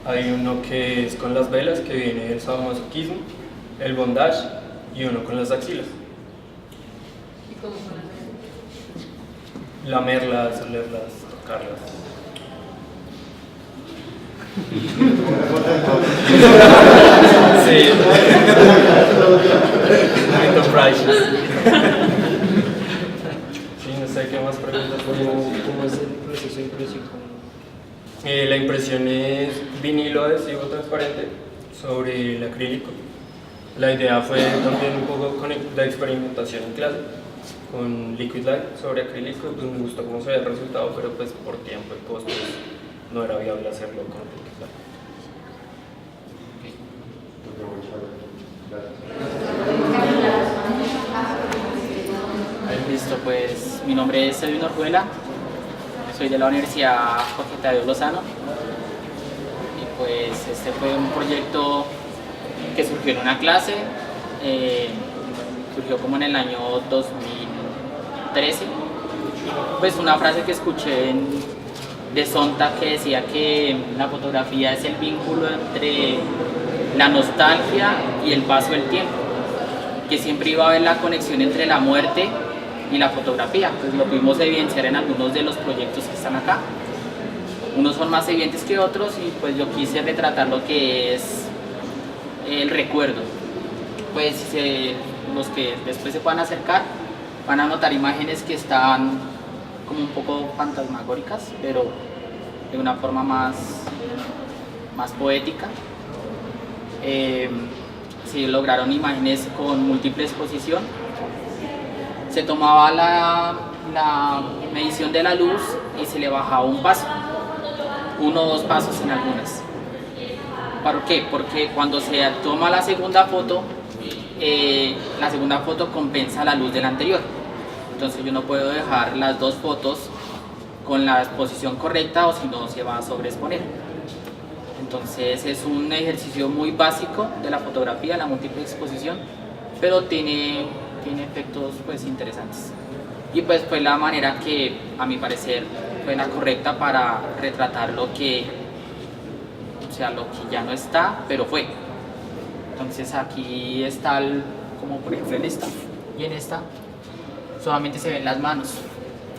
Hay uno que es con las velas, que viene del sadomasoquismo, el bondage, y uno con las axilas. ¿Y cómo con las velas? Lamerlas, olerlas, tocarlas. Sí. Enterprises. Sí, no sé qué más preguntas. ¿Cómo es el proceso de impresión? La impresión es vinilo adhesivo transparente sobre el acrílico. La idea fue también un poco de experimentación en clase con Liquid Light sobre acrílico. Pues me gustó cómo se veía el resultado, pero pues por tiempo y costos no era viable hacerlo con Liquid Light. Listo, pues mi nombre es Edwin Orjuela, soy de la Universidad Jorge Tadeo Lozano y pues este fue un proyecto que surgió en una clase, surgió como en el año 2013, pues una frase que escuché de Sontag que decía que la fotografía es el vínculo entre la nostalgia y el paso del tiempo, que siempre iba a haber la conexión entre la muerte y la fotografía. Pues lo pudimos evidenciar en algunos de los proyectos que están acá. Unos son más evidentes que otros y pues yo quise retratar lo que es el recuerdo. Pues los que después se puedan acercar van a notar imágenes que están como un poco fantasmagóricas, pero de una forma más poética. Se lograron imágenes con múltiple exposición. Se tomaba la medición de la luz y se le bajaba un paso, 1 o 2 pasos en algunas. ¿Por qué? Porque cuando se toma la segunda foto compensa la luz de la anterior. Entonces yo no puedo dejar las 2 fotos con la exposición correcta o si no se va a sobreexponer. Entonces es un ejercicio muy básico de la fotografía, la múltiple exposición, pero tiene efectos pues interesantes. Y pues fue la manera que a mi parecer fue la correcta para retratar lo que ya no está, pero fue. Entonces aquí está, como por ejemplo en esta y en esta, solamente se ven las manos.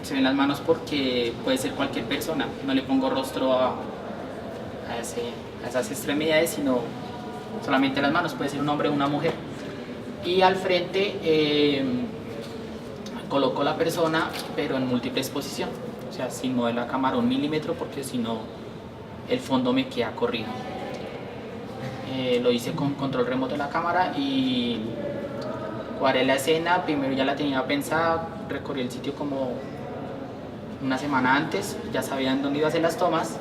Se ven las manos porque puede ser cualquier persona, no le pongo rostro a esas extremidades, sino solamente las manos, puede ser un hombre o una mujer. Y al frente coloco la persona, pero en múltiple exposición, o sea, sin mover la cámara 1 milímetro, porque si no el fondo me queda corrido. Lo hice con control remoto de la cámara y cuadré la escena. Primero ya la tenía pensada, recorrí el sitio como una semana antes, ya sabían dónde iba a hacer las tomas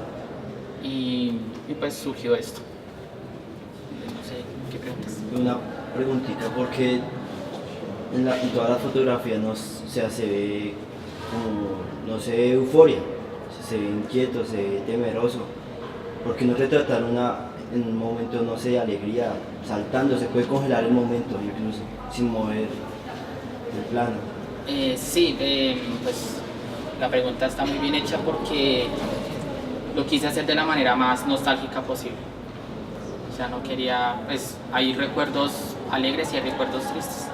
y pues surgió esto. No sé, ¿qué preguntas? Una preguntita, porque en toda la fotografía se ve como, no sé, euforia, se ve inquieto, se ve temeroso. ¿Por qué no retratar en un momento, no sé, de alegría, saltando? Se puede congelar el momento incluso, sin mover el plano. Sí, pues la pregunta está muy bien hecha porque lo quise hacer de la manera más nostálgica posible. O sea, no quería, pues hay recuerdos alegres y hay recuerdos tristes.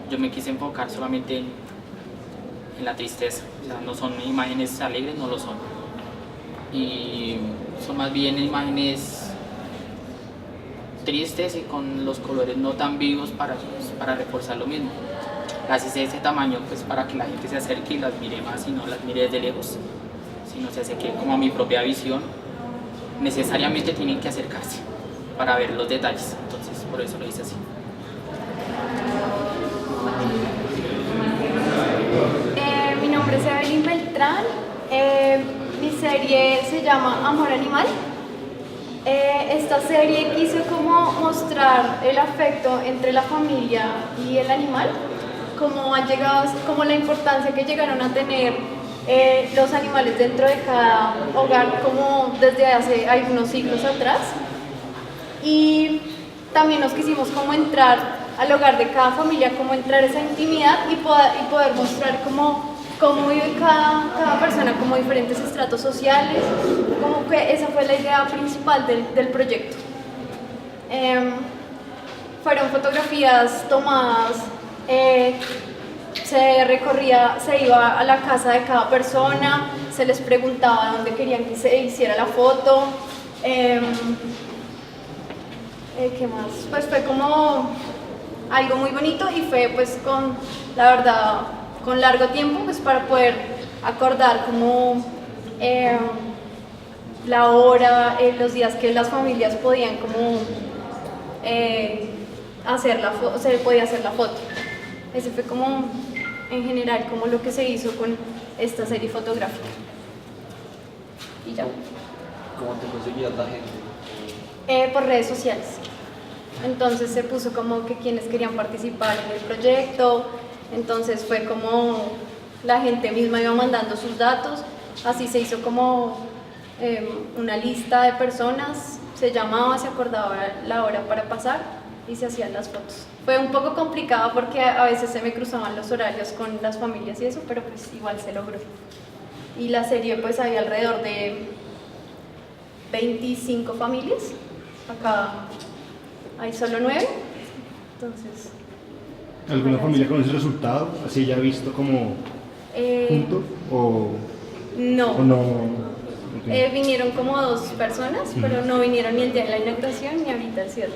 Yo me quise enfocar solamente en la tristeza. O sea, no son imágenes alegres, no lo son. Y son más bien imágenes tristes y con los colores no tan vivos para reforzar lo mismo. Las hice de ese tamaño pues para que la gente se acerque y las mire más y no las mire desde lejos, sino se acerque como a mi propia visión. Necesariamente tienen que acercarse para ver los detalles. Entonces por eso lo hice así. Mi nombre es Evelyn Beltrán. Mi serie se llama Amor Animal. Esta serie quiso como mostrar el afecto entre la familia y el animal, como han llegado, como la importancia que llegaron a tener los animales dentro de cada hogar, como desde hace algunos siglos atrás. Y también nos quisimos como entrar al hogar de cada familia, como entrar esa intimidad y poder mostrar cómo vive cada persona, como diferentes estratos sociales, como que esa fue la idea principal del proyecto. Fueron fotografías tomadas, se iba a la casa de cada persona, se les preguntaba dónde querían que se hiciera la foto. ¿Qué más? Pues fue como algo muy bonito y fue pues con, la verdad, con largo tiempo pues para poder acordar como la hora, los días que las familias podían como hacer la foto, se podía hacer la foto. Ese fue como en general como lo que se hizo con esta serie fotográfica. Y ya. ¿Cómo te conseguías la gente? Por redes sociales. Entonces se puso como que quienes querían participar en el proyecto, entonces fue como la gente misma iba mandando sus datos, así se hizo como una lista de personas, se llamaba, se acordaba la hora para pasar y se hacían las fotos. Fue un poco complicado porque a veces se me cruzaban los horarios con las familias y eso, pero pues igual se logró. Y la serie pues hay alrededor de 25 familias, acá hay solo 9, entonces... ¿Alguna familia conoce el resultado? ¿Así ya visto como junto? No. ¿O no? Okay. Vinieron como 2 personas, pero no vinieron ni el día de la inauguración ni ahorita el cierre.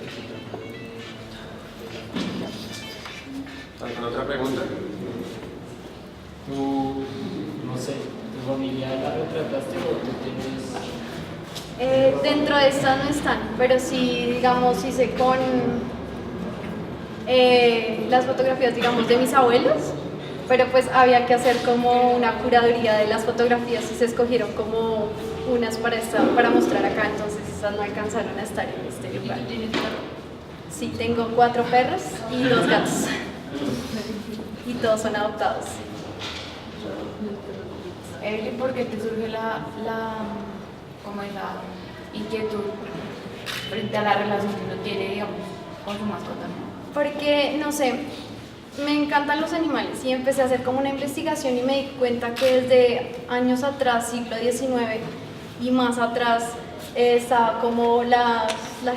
¿Alguna otra pregunta? Tú, no sé, ¿tu familia la retrataste o tú tienes...? Dentro de estas no están, pero sí, digamos, hice con las fotografías, digamos, de mis abuelos, pero pues había que hacer como una curaduría de las fotografías y se escogieron como unas para mostrar acá, entonces esas no alcanzaron a estar en este lugar. ¿Y tú tienes perro? Sí, tengo 4 perros y 2 gatos. Y todos son adoptados. Evelyn, ¿por qué te surge la inquietud frente a la relación que uno tiene, digamos, con su mascota? Porque, no sé, me encantan los animales y empecé a hacer como una investigación y me di cuenta que desde años atrás, siglo XIX y más atrás, estaba como la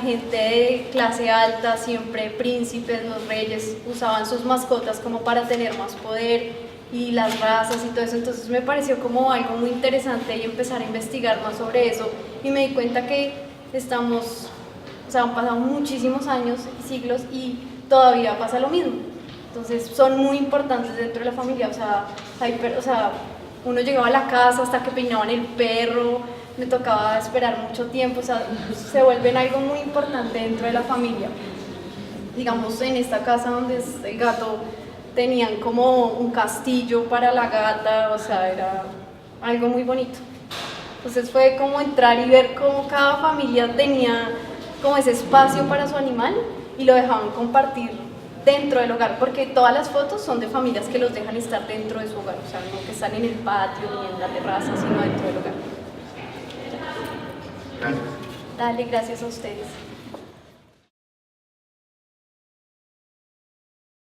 gente de clase alta, siempre príncipes, los reyes, usaban sus mascotas como para tener más poder y las razas y todo eso, entonces me pareció como algo muy interesante y empezar a investigar más sobre eso y me di cuenta que han pasado muchísimos años y siglos y todavía pasa lo mismo, entonces son muy importantes dentro de la familia, uno llegaba a la casa hasta que peinaban el perro, me tocaba esperar mucho tiempo, se vuelven algo muy importante dentro de la familia. Digamos, en esta casa donde es el gato, tenían como un castillo para la gata, era algo muy bonito. Entonces fue como entrar y ver cómo cada familia tenía como ese espacio para su animal y lo dejaban compartir dentro del hogar, porque todas las fotos son de familias que los dejan estar dentro de su hogar, no que están en el patio ni en la terraza, sino dentro del hogar. Gracias. Dale, gracias a ustedes.